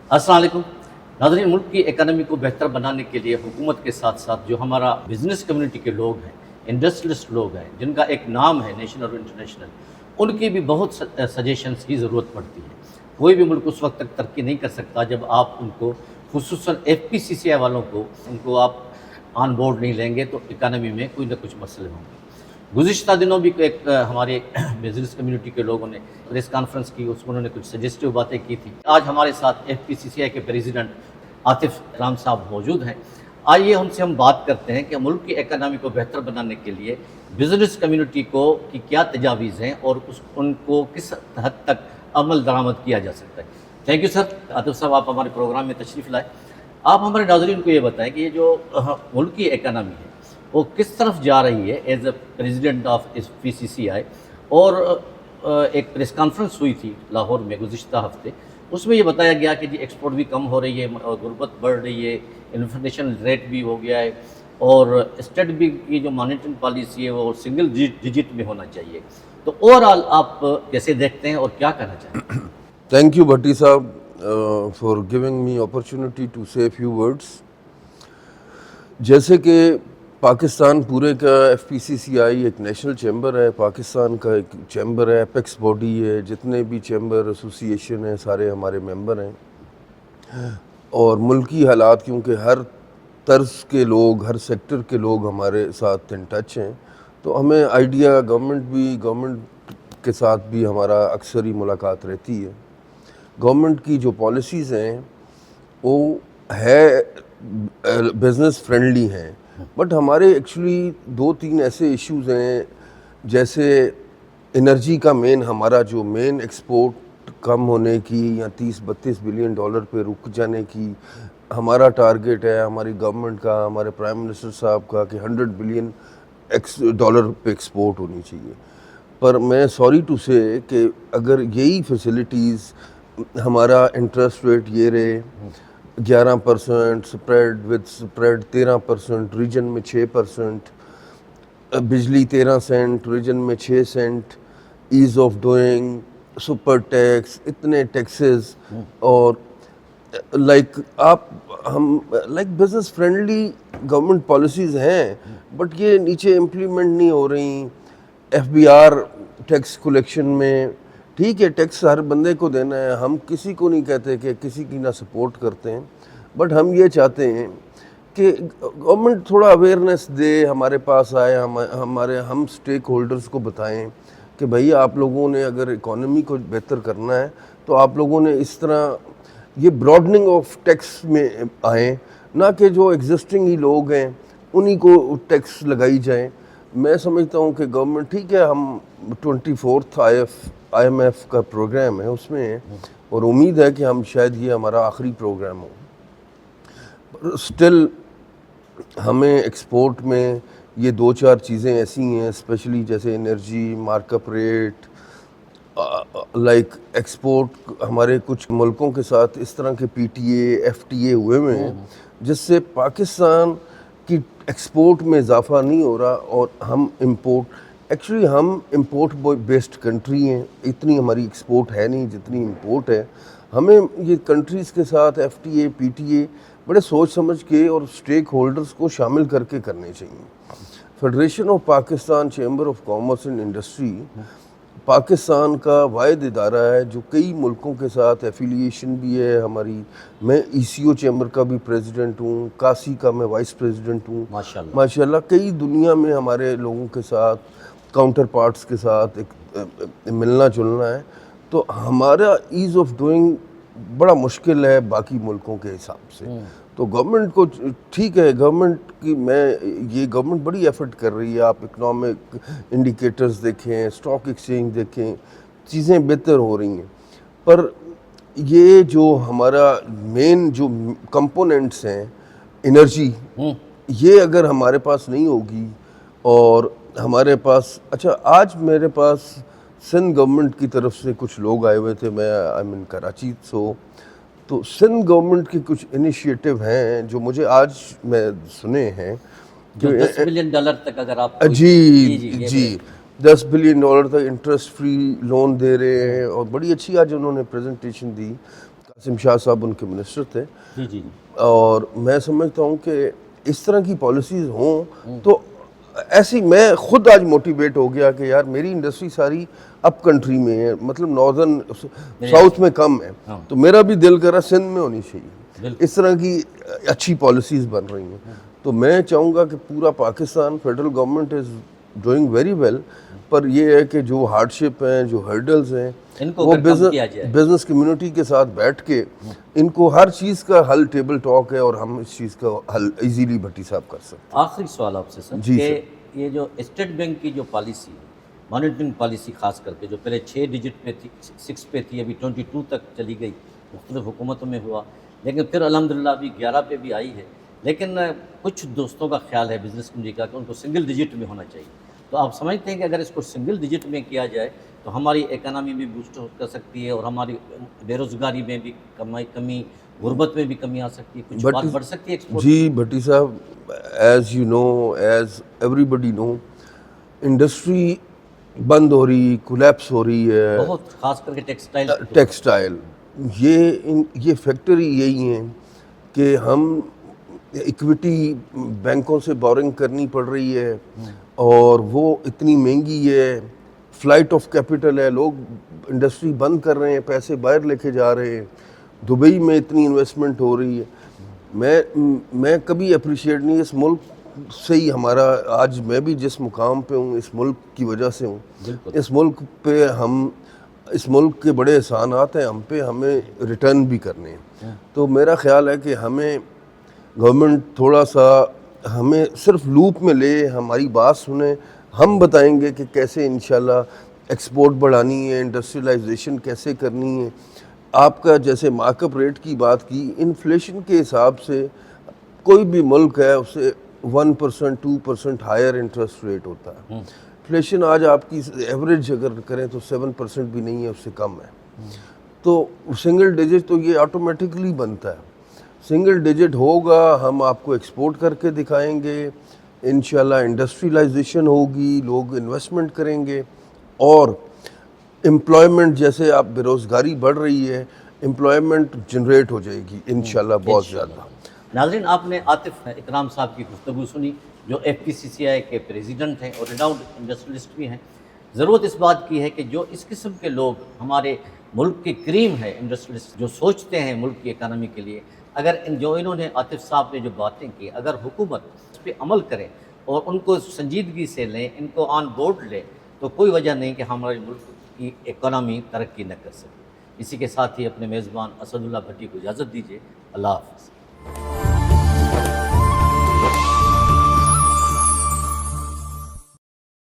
अस्सलाम वालेकुम नाज़रीन। मुल्क की इकॉनमी को बेहतर बनाने के लिए हुकूमत के साथ साथ जो हमारा बिज़नेस कम्युनिटी के लोग हैं, इंडस्ट्रियलिस्ट लोग हैं, जिनका एक नाम है नेशनल और इंटरनेशनल, उनकी भी बहुत सजेशंस की ज़रूरत पड़ती है। कोई भी मुल्क उस वक्त तक तरक्की नहीं कर सकता जब आप उनको, खुसूसन FPCCI वालों को, उनको आप ऑन बोर्ड नहीं लेंगे तो इकॉनमी में कोई ना कुछ मसले होंगे। गुज़िश्ता दिनों भी एक हमारे बिज़नेस कम्युनिटी के लोगों ने प्रेस कॉन्फ्रेंस की, उसमें उन्होंने कुछ सजेस्टिव बातें की थी। आज हमारे साथ FPCCI के प्रेसिडेंट आतिफ राम साहब मौजूद हैं। आइए उनसे हम बात करते हैं कि मुल्क की इकॉनमी को बेहतर बनाने के लिए बिज़नेस कम्युनिटी को की क्या तजावीज़ हैं और उनको किस हद तक अमल दरामद किया जा सकता है। Thank you sir. आतिफ साहब, आप हमारे प्रोग्राम में तशरीफ़ लाए। आप हमारे नाज़रीन को ये बताएं कि ये जो मुल्क की इकॉनमी है वो किस तरफ जा रही है as a president of FPCCI। और एक प्रेस कॉन्फ्रेंस हुई थी लाहौर में गुज़िश्ता हफ्ते, उसमें ये बताया गया कि जी एक्सपोर्ट भी कम हो रही है और गुर्बत बढ़ रही है, इन्फ्लेशन रेट भी हो गया है और स्टेट भी की जो मॉनेटरी पॉलिसी है वो सिंगल डिजिट में होना चाहिए। तो ओवरऑल आप कैसे देखते हैं और क्या कहना चाहते हैं? Thank you, Bhatti Saab, for giving me opportunity to say a few words. जैसे कि पाकिस्तान पूरे का FPCCI एक नेशनल चैम्बर है, पाकिस्तान का एक चैम्बर है, एपेक्स बॉडी है, जितने भी चैम्बर एसोसिएशन हैं सारे हमारे मेंबर हैं। और मुल्की हालात, क्योंकि हर तर्ज के लोग, हर सेक्टर के लोग हमारे साथ इन टच हैं, तो हमें आइडिया गवर्नमेंट के साथ भी हमारा अक्सर ही मुलाकात रहती है। गवर्नमेंट की जो पॉलिसीज़ हैं वो है बिज़नेस फ्रेंडली हैं, बट हमारे एक्चुअली 2-3 ऐसे इश्यूज़ हैं, जैसे एनर्जी का हमारा जो मेन एक्सपोर्ट कम होने की या 30-32 बिलियन डॉलर पे रुक जाने की हमारा टारगेट है, हमारी गवर्नमेंट का, हमारे प्राइम मिनिस्टर साहब का, कि 100 बिलियन डॉलर पे एक्सपोर्ट होनी चाहिए। पर मैं सॉरी टू से कि अगर यही फैसिलिटीज़, हमारा इंटरेस्ट रेट ये रहे 11%, स्प्रेड विद स्प्रेड 13%, रीजन में 6%, बिजली 13 सेंट, रीजन में 6 cent, ease of doing, super tax, इतने टैक्सेस, और हम बिज़नेस फ्रेंडली गवर्नमेंट पॉलिसीज़ हैं, बट ये नीचे इम्प्लीमेंट नहीं हो रही। FBR टैक्स कलेक्शन में, ठीक है टैक्स हर बंदे को देना है, हम किसी को नहीं कहते कि किसी की ना सपोर्ट करते हैं, बट हम ये चाहते हैं कि गवर्नमेंट थोड़ा अवेयरनेस दे, हमारे पास आए, हम स्टेक होल्डर्स को बताएं कि भाई आप लोगों ने अगर इकोनॉमी को बेहतर करना है तो आप लोगों ने इस तरह ये ब्रॉडनिंग ऑफ टैक्स में आएँ, ना कि जो एग्जिस्टिंग ही लोग हैं उन्हीं को टैक्स लगाई जाए। मैं समझता हूँ कि गवर्नमेंट, ठीक है हम 24th IMF का प्रोग्राम है उसमें है, और उम्मीद है कि हम शायद ये हमारा आखिरी प्रोग्राम हो, पर स्टिल हमें एक्सपोर्ट में ये 2-4 चीज़ें ऐसी हैं, स्पेशली जैसे एनर्जी, मार्कअप रेट, एक्सपोर्ट हमारे कुछ मुल्कों के साथ इस तरह के PTA FTA हुए हैं जिससे पाकिस्तान की एक्सपोर्ट में इजाफा नहीं हो रहा, और हम इम्पोर्ट बेस्ड कंट्री हैं, इतनी हमारी एक्सपोर्ट है नहीं जितनी इम्पोर्ट है। हमें ये कंट्रीज़ के साथ FTA PTA बड़े सोच समझ के और स्टेक होल्डर्स को शामिल करके करने चाहिए। Federation of Pakistan chamber of commerce and industry Pakistan का वाहिद इदारा है जो कई मुल्कों के साथ एफिलिएशन भी है हमारी। मैं ECO चैम्बर का भी प्रेसिडेंट हूँ, कासी का मैं वाइस प्रेसिडेंट हूँ। माशाल्लाह कई दुनिया में हमारे लोगों के साथ, काउंटर पार्ट्स के साथ एक मिलना जुलना है, तो हमारा ईज़ ऑफ डूइंग बड़ा मुश्किल है बाकी मुल्कों के हिसाब से। तो गवर्नमेंट को, ठीक है गवर्नमेंट बड़ी एफर्ट कर रही है, आप इकनॉमिक इंडिकेटर्स देखें, स्टॉक एक्सचेंज देखें, चीज़ें बेहतर हो रही हैं, पर ये जो हमारा मेन जो कंपोनेंट्स हैं, एनर्जी, ये अगर हमारे पास नहीं होगी, और हमारे पास, अच्छा आज मेरे पास सिंध गवर्नमेंट की तरफ से कुछ लोग आए हुए थे, आई मीन कराची, तो सिंध गवर्नमेंट के कुछ इनिशिएटिव हैं जो मुझे आज मैं सुने हैं, जो 10 बिलियन डॉलर तक अगर आप जी 10 बिलियन डॉलर तक इंटरेस्ट फ्री लोन दे रहे हैं, और बड़ी अच्छी आज उन्होंने प्रेजेंटेशन दी। قاسم شاہ صاحب ان کے منسٹر تھے، جی جی اور میں سمجھتا ہوں کہ اس طرح کی پالیسیز ہوں تو ایسی میں خود آج موٹیویٹ ہو گیا کہ یار میری انڈسٹری ساری اپ کنٹری میں ہے، مطلب ناردرن ساؤتھ میں کم ہے، تو میرا بھی دل کرا سندھ میں ہونی چاہیے۔ اس طرح کی اچھی پالیسیز بن رہی ہیں، تو میں چاہوں گا کہ پورا Pakistan federal government is doing very well, پر یہ ہے کہ جو ہارڈ شپ ہیں، جو ہرڈلز ہیں، ان کو وہ کم کیا جائے۔ بزنس کمیونٹی کے ساتھ بیٹھ کے ان کو ہر چیز کا حل ٹیبل ٹاک ہے، اور ہم اس چیز کا حل ایزیلی بھٹی صاحب کر سکتے ہیں۔ آخری سوال آپ سے سر، جی کہ یہ جو اسٹیٹ بینک کی جو پالیسی ہے، مانیٹرنگ پالیسی خاص کر کے، جو پہلے 6 ڈیجٹ پہ تھی، 6 پہ تھی، ابھی 22 تک چلی گئی، مختلف حکومتوں میں ہوا، لیکن پھر الحمدللہ ابھی 11 پہ بھی آئی ہے، لیکن کچھ دوستوں کا خیال ہے بزنس کمیونٹی کا کہ ان کو سنگل ڈیجٹ میں ہونا چاہیے۔ تو آپ سمجھتے ہیں کہ اگر اس کو سنگل ڈیجٹ میں کیا جائے تو ہماری اکانومی بھی بوسٹ کر سکتی ہے، اور ہماری بے روزگاری میں بھی کمی، غربت میں بھی کمی آ سکتی ہے، کچھ بات بڑھ سکتی ہے ایکسپورٹ؟ جی بھٹی صاحب، as you know, as everybody know, industry بند ہو رہی، کولیپس ہو رہی ہے، بہت خاص کر کے ٹیکسٹائل، یہ فیکٹری یہی ہیں کہ ہم ایکویٹی بینکوں سے بورنگ کرنی پڑ رہی ہے، اور وہ اتنی مہنگی ہے، فلائٹ آف کیپٹل ہے، لوگ انڈسٹری بند کر رہے ہیں، پیسے باہر لے کے جا رہے ہیں، دبئی میں اتنی انویسٹمنٹ ہو رہی ہے۔ میں کبھی اپریشیٹ نہیں، اس ملک سے ہی ہمارا آج میں بھی جس مقام پہ ہوں اس ملک کی وجہ سے ہوں، اس ملک پہ اس ملک کے بڑے احسانات ہیں ہم پہ، ہمیں ریٹرن بھی کرنے ہیں۔ تو میرا خیال ہے کہ ہمیں گورنمنٹ تھوڑا سا ہمیں صرف لوپ میں لے، ہماری بات سنیں، ہم بتائیں گے کہ کیسے انشاءاللہ ایکسپورٹ بڑھانی ہے، انڈسٹریلائزیشن کیسے کرنی ہے۔ آپ کا جیسے مارک اپ ریٹ کی بات کی، انفلیشن کے حساب سے کوئی بھی ملک ہے اسے 1% 2% ہائر انٹرسٹ ریٹ ہوتا ہے۔ انفلیشن آج آپ کی ایوریج اگر کریں تو 7% بھی نہیں ہے، اس سے کم ہے۔ تو سنگل ڈیجٹ تو یہ آٹومیٹکلی بنتا ہے، سنگل ڈیجٹ ہوگا، ہم آپ کو ایکسپورٹ کر کے دکھائیں گے، انشاءاللہ انڈسٹریلائزیشن ہوگی، لوگ انویسٹمنٹ کریں گے، اور امپلائمنٹ جیسے آپ بے روزگاری بڑھ رہی ہے، امپلائمنٹ جنریٹ ہو جائے گی انشاءاللہ بہت زیادہ۔ ناظرین، آپ نے عاطف اکرام صاحب کی گفتگو سنی، جو FPCCI کے پریزیڈنٹ ہیں اور ریناؤنڈ انڈسٹریلسٹ بھی ہیں۔ ضرورت اس بات کی ہے کہ جو اس قسم کے لوگ ہمارے ملک کی کریم ہے، انڈسٹریلسٹ جو سوچتے ہیں ملک کی اکانومی کے لیے، اگر انہوں نے عاطف صاحب نے جو باتیں کی، اگر حکومت اس پہ عمل کرے اور ان کو سنجیدگی سے لیں، ان کو آن بورڈ لے، تو کوئی وجہ نہیں کہ ہمارے ملک کی اکانومی ترقی نہ کر سکے۔ اسی کے ساتھ ہی اپنے میزبان اسد اللہ بھٹی کو اجازت دیجیے۔ اللہ حافظ۔